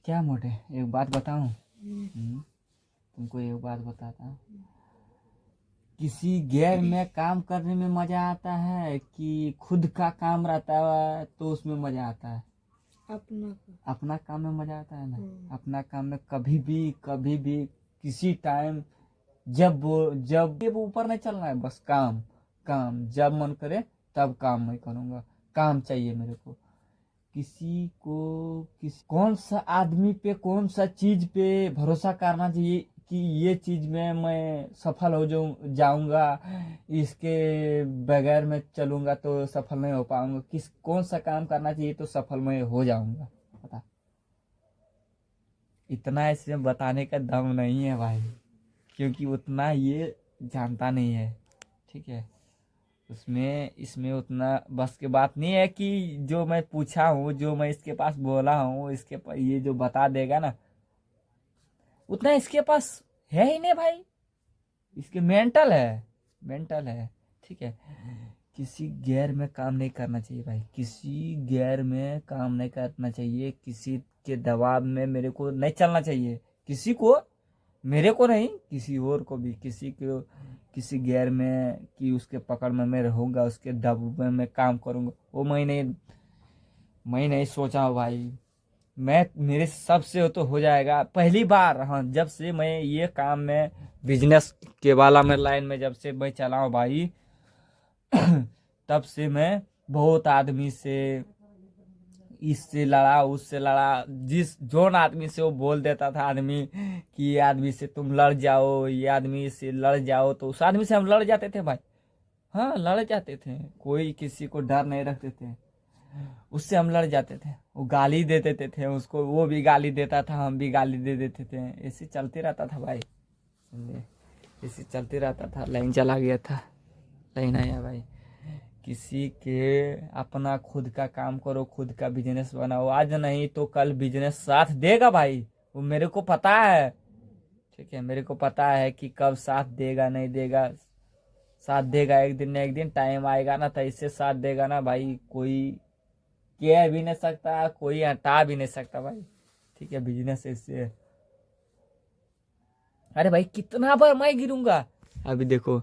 क्या मोटे, एक बात बताऊं? तुमको एक बात बताता हूँ। किसी गैर में काम करने में मजा आता है कि खुद का काम रहता है तो उसमें मजा आता है? अपना काम में मजा आता है ना। अपना काम में कभी भी किसी टाइम जब ये वो ऊपर नहीं चलना है, बस काम काम। जब मन करे तब काम मैं करूँगा। काम चाहिए मेरे को। कौन सा आदमी पे, कौन सा चीज पे भरोसा करना चाहिए कि ये चीज में मैं सफल हो जाऊंगा, इसके बगैर मैं चलूंगा तो सफल नहीं हो पाऊंगा? कौन सा काम करना चाहिए तो सफल मैं हो जाऊंगा? पता, इतना इसमें बताने का दम नहीं है भाई, क्योंकि उतना ये जानता नहीं है। ठीक है, इसमें उतना बस की बात नहीं है कि जो मैं पूछा हूँ, जो मैं इसके पास बोला हूँ, ये जो बता देगा ना, उतना इसके पास है ही नहीं भाई। इसके मेंटल है। ठीक है, किसी गैर में काम नहीं करना चाहिए भाई। किसी गैर में काम नहीं करना चाहिए। किसी के दबाव में मेरे को नहीं चलना चाहिए। किसी को, मेरे को नहीं, किसी और को भी, किसी गैर में कि उसके पकड़ में मैं रहूंगा, उसके दबाव में मैं काम करूंगा, वो मैं नहीं सोचा हूँ भाई। मेरे सबसे तो हो जाएगा पहली बार। हाँ, जब से मैं ये काम में, बिजनेस के वाला में लाइन में जब से मैं चला हूँ भाई, तब से मैं बहुत आदमी से, इससे लड़ा, उससे लड़ा। जिस जोन आदमी से वो बोल देता था आदमी कि ये आदमी से तुम लड़ जाओ, ये आदमी से लड़ जाओ, तो उस आदमी से हम लड़ जाते थे भाई। हाँ, लड़ जाते थे। कोई किसी को डर नहीं रखते थे, उससे हम लड़ जाते थे। वो गाली दे देते थे उसको, वो भी गाली देता था, हम भी गाली दे देते थे। ऐसे चलते रहता था भाई, समझे? ऐसे चलते रहता था। लाइन चला गया था, लाइन आया भाई। किसी के अपना खुद का काम करो, खुद का बिजनेस बनाओ। आज नहीं तो कल बिजनेस साथ देगा भाई, वो मेरे को पता है। ठीक है, मेरे को पता है कि कब साथ देगा नहीं देगा। साथ देगा एक दिन न एक दिन, टाइम आएगा ना तो इससे साथ देगा ना भाई। कोई कह भी नहीं सकता, कोई हटा भी नहीं सकता भाई। ठीक है, बिजनेस ऐसे है। अरे भाई, कितना बार मैं गिरूंगा? अभी देखो,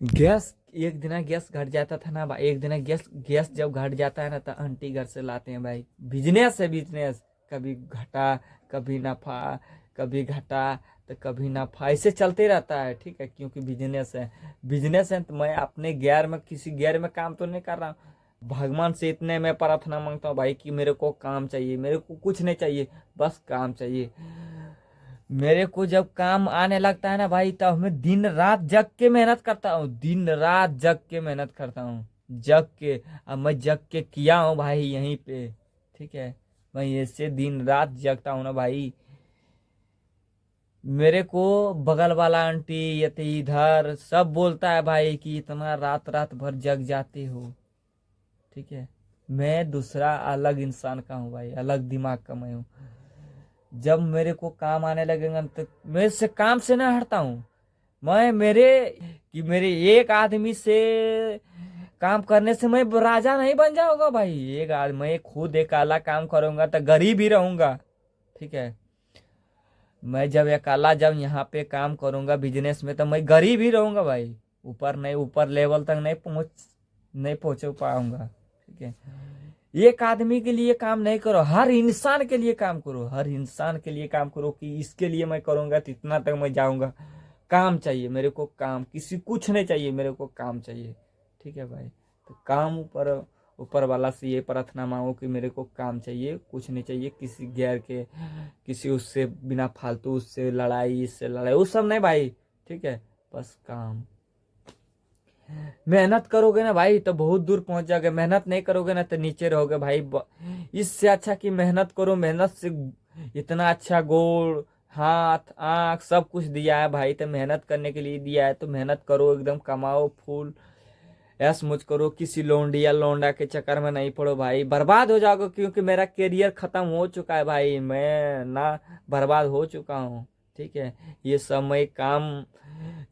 गैस एक दिन गैस घट जाता था ना भाई। एक दिन गैस जब घट जाता है ना तो आंटी घर से लाते हैं भाई। बिजनेस है, बिजनेस। कभी घटा, कभी नफा, कभी घटा तो कभी नफा, ऐसे चलते रहता है। ठीक है, क्योंकि बिजनेस है तो मैं अपने गैर में, किसी गैर में काम तो नहीं कर रहा हूँ। भगवान से इतने मैं प्रार्थना मांगता हूँ भाई कि मेरे को काम चाहिए, मेरे को कुछ नहीं चाहिए, बस काम चाहिए। मेरे को जब काम आने लगता है ना भाई, तब मैं दिन रात जग के मेहनत करता हूँ। दिन रात जग के मेहनत करता हूँ, जग के। अब मैं जग के किया हूँ भाई यहीं पे। ठीक है, मैं ऐसे दिन रात जगता हूँ ना भाई। मेरे को बगल वाला आंटी यति इधर सब बोलता है भाई कि इतना रात रात भर जग जाते हो। ठीक है, मैं दूसरा अलग इंसान का हूँ भाई, अलग दिमाग का मैं हूँ। जब मेरे को काम आने लगेगा तो मैं से काम से ना हटता हूँ। मैं मेरे एक आदमी से काम करने से मैं राजा नहीं बन जाऊंगा भाई। मैं खुद एक अकेला काम करूंगा तो गरीब ही रहूंगा। ठीक है, मैं जब अकेला जब यहाँ पे काम करूंगा बिजनेस में तो मैं गरीब ही रहूंगा भाई। ऊपर लेवल तक नहीं पहुंच पाऊंगा। ठीक है, एक आदमी के लिए काम नहीं करो, हर इंसान के लिए काम करो। हर इंसान के लिए काम करो कि इसके लिए मैं करूंगा तो इतना तक मैं जाऊंगा। काम चाहिए मेरे को, काम, किसी कुछ नहीं चाहिए, मेरे को काम चाहिए। ठीक है भाई, तो काम ऊपर वाला से ये प्रार्थना मांगो कि मेरे को काम चाहिए, कुछ नहीं चाहिए किसी गैर के, किसी उससे बिना फालतू, उससे लड़ाई, इससे लड़ाई, वो सब नहीं भाई। ठीक है, बस काम। मेहनत करोगे ना भाई तो बहुत दूर पहुंच जाओगे। मेहनत नहीं करोगे ना तो नीचे रहोगे भाई। इससे अच्छा कि मेहनत करो। मेहनत से इतना अच्छा गोल, हाथ, आंख सब कुछ दिया है भाई, तो मेहनत करने के लिए दिया है तो मेहनत करो, एकदम कमाओ, फूल ऐस मुझ करो। किसी लोंडी या लोंडा के चक्कर में नहीं पड़ो भाई, बर्बाद हो जाओगे। क्योंकि मेरा करियर खत्म हो चुका है भाई, मैं ना बर्बाद हो चुका हूँ। ठीक है, ये सब मैं काम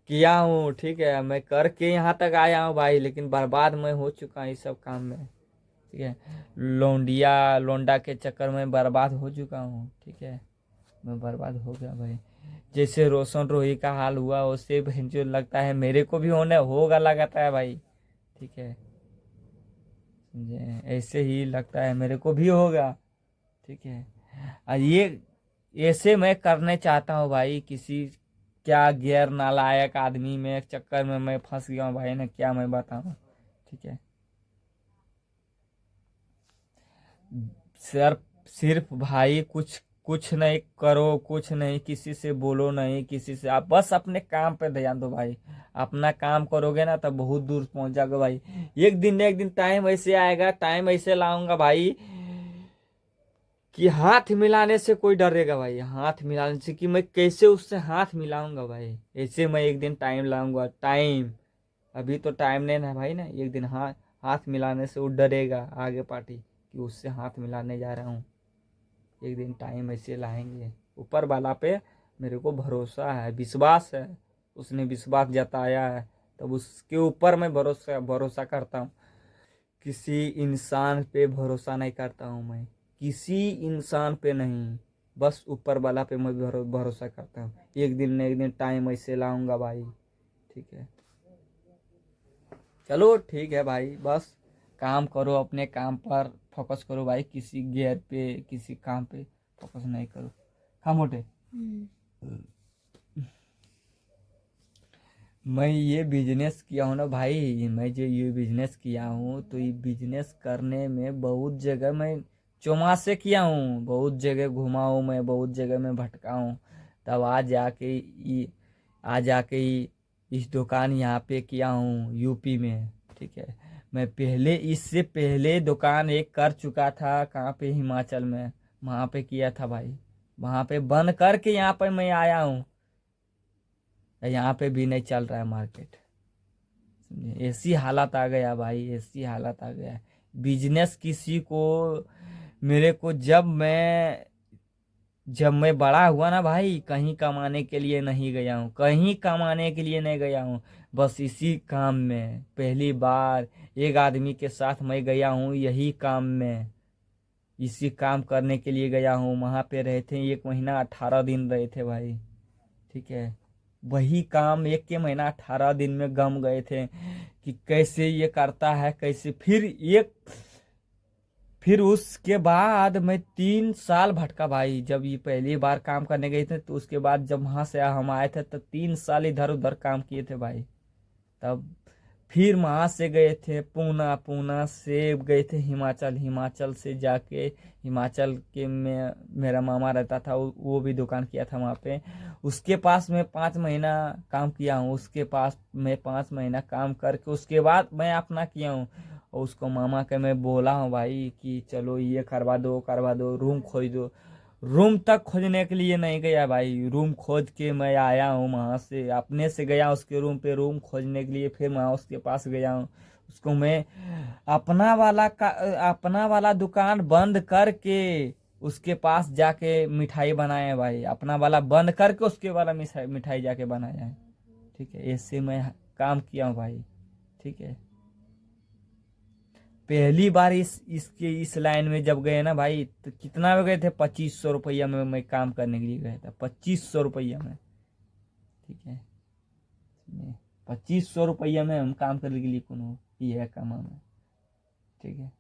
किया हूँ। ठीक है, मैं करके यहाँ तक आया हूँ भाई, लेकिन बर्बाद मैं हो चुका हूँ इस सब काम में। ठीक है। लोंडा के चक्कर में बर्बाद हो चुका हूँ, ठीक है। मैं बर्बाद हो गया भाई। जैसे रोशन रोही का हाल हुआ उससे जो लगता है मेरे को भी होने होगा लगाता है भाई, ठीक है। समझे, ऐसे ही लगता है मेरे को भी होगा, ठीक है। और ये ऐसे मैं करने चाहता हूँ भाई, किसी क्या गैर नालायक आदमी में चक्कर में मैं फंस गया हूँ भाई, ना क्या मैं बताऊँ, ठीक है। सिर्फ सिर्फ भाई कुछ कुछ नहीं करो, कुछ नहीं, किसी से बोलो नहीं, किसी से, आप बस अपने काम पे ध्यान दो भाई। अपना काम करोगे ना तब बहुत दूर पहुंच जाओगे भाई। एक दिन टाइम ऐसे आएगा, टाइम ऐसे लाऊंगा भाई कि हाथ मिलाने से कोई डरेगा भाई, हाथ मिलाने से कि मैं कैसे उससे हाथ मिलाऊंगा भाई, ऐसे मैं एक दिन टाइम लाऊंगा, टाइम। अभी तो टाइम नहीं ना भाई, ना एक दिन हाथ हाथ मिलाने से वो डरेगा आगे पार्टी कि उससे हाथ मिलाने जा रहा हूँ। एक दिन टाइम ऐसे लाएंगे, ऊपर वाला पे मेरे को भरोसा है, विश्वास है, उसने विश्वास जताया है, तब उसके ऊपर मैं भरोसा भरोसा करता हूँ। किसी इंसान पे भरोसा नहीं करता हूँ मैं, किसी इंसान पे नहीं, बस ऊपर वाला पे मैं भरोसा करता हूँ। एक दिन न एक दिन टाइम ऐसे लाऊंगा भाई, ठीक है। चलो ठीक है भाई, बस काम करो, अपने काम पर फोकस करो भाई, किसी गेयर पे किसी काम पे फोकस नहीं करो। हाँ मोटे, मैं ये बिजनेस किया हूँ ना भाई, मैं जो ये बिजनेस किया हूँ तो ये बिजनेस करने में बहुत जगह मैं चौमासे किया हूँ, बहुत जगह घुमा हूँ मैं, बहुत जगह मैं भटका हूँ। तब आज आके इस दुकान यहाँ पे किया हूँ यूपी में, ठीक है। मैं पहले इससे पहले दुकान एक कर चुका था, कहाँ पे, हिमाचल में, वहाँ पे किया था भाई। वहाँ पे बंद करके यहाँ पे मैं आया हूँ, यहाँ पे भी नहीं चल रहा है मार्केट। समझे, ऐसी हालत आ गया भाई, ऐसी हालत आ गया। बिजनेस किसी को, मेरे को जब मैं बड़ा हुआ ना भाई, कहीं कमाने के लिए नहीं गया हूँ, कहीं कमाने के लिए नहीं गया हूँ, बस इसी काम में पहली बार एक आदमी के साथ मैं गया हूँ, यही काम में, इसी काम करने के लिए गया हूँ। वहां पे रहे थे 1 महीना 18 दिन रहे थे भाई, ठीक है। वही काम 1 के महीना 18 दिन में गम गए थे कि कैसे ये करता है, कैसे। फिर उसके बाद मैं 3 साल भटका भाई, जब ये पहली बार काम करने गए थे, तो उसके बाद जब वहां से हम आए थे तो 3 साल इधर उधर काम किए थे भाई। तब फिर वहां से गए थे पूना, पूना से गए थे हिमाचल, हिमाचल से जाके हिमाचल के में मेरा मामा रहता था, वो भी दुकान किया था वहाँ पे, उसके पास मैं 5 महीना काम किया हूँ, उसके पास मैं 5 महीना काम करके उसके बाद मैं अपना किया हूँ। और उसको मामा के मैं बोला हूँ भाई कि चलो ये करवा दो, रूम खोज दो। रूम तक खोजने के लिए नहीं गया भाई, रूम खोज के मैं आया हूँ वहां से, अपने से गया उसके रूम पे रूम खोजने के लिए, फिर मैं उसके पास गया हूँ। उसको मैं अपना वाला दुकान बंद करके उसके पास जाके मिठाई बनाए हैं भाई, अपना वाला बंद करके उसके वाला मिठाई जाके बनाया है, ठीक है। ऐसे मैं काम किया हूँ भाई, ठीक है। पहली बार इस लाइन में जब गए ना भाई, तो कितना में गए थे, 2500 रुपया में मैं काम करने के लिए गया था, 2500 रुपया में, ठीक है। 2500 रुपया में हम काम करने के लिए कौन ये है कमा में, ठीक है।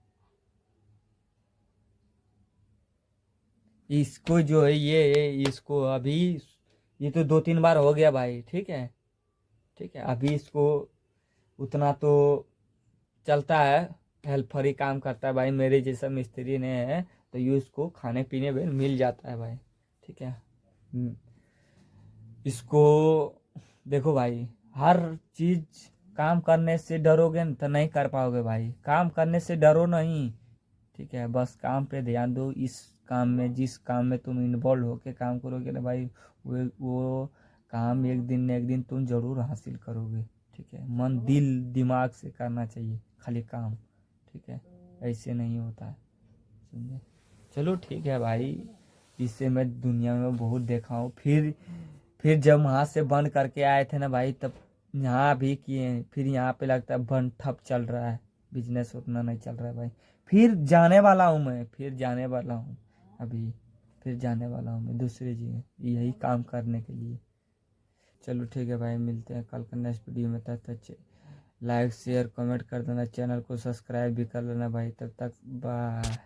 इसको जो है ये इसको अभी, ये तो 2-3 बार हो गया भाई, ठीक है, ठीक है। अभी इसको उतना तो चलता है, हेल्प फ्री काम करता है भाई, मेरे जैसा मिस्त्री ने है तो ये उसको खाने पीने में मिल जाता है भाई, ठीक है। हम्म, इसको देखो भाई, हर चीज काम करने से डरोगे न तो नहीं कर पाओगे भाई, काम करने से डरो नहीं, ठीक है। बस काम पे ध्यान दो, इस काम में, जिस काम में तुम इन्वॉल्व होके काम करोगे ना भाई, वो काम एक दिन न एक दिन तुम जरूर हासिल करोगे, ठीक है। मन दिल दिमाग से करना चाहिए खाली काम, ठीक है, ऐसे नहीं होता है, समझे। चलो ठीक है भाई, इससे मैं दुनिया में बहुत देखा हूँ। फिर जब वहाँ से बंद करके आए थे ना भाई, तब यहाँ भी किए, फिर यहाँ पे लगता है बंद ठप चल रहा है, बिजनेस उतना नहीं चल रहा है भाई। फिर जाने वाला हूँ मैं, फिर जाने वाला हूँ अभी, फिर जाने वाला हूँ मैं दूसरी जगह यही काम करने के लिए। चलो ठीक है भाई, मिलते हैं कल का नेक्स्ट वीडियो में। तब तक लाइक शेयर कमेंट कर देना, चैनल को सब्सक्राइब भी कर लेना भाई। तब तक बाय।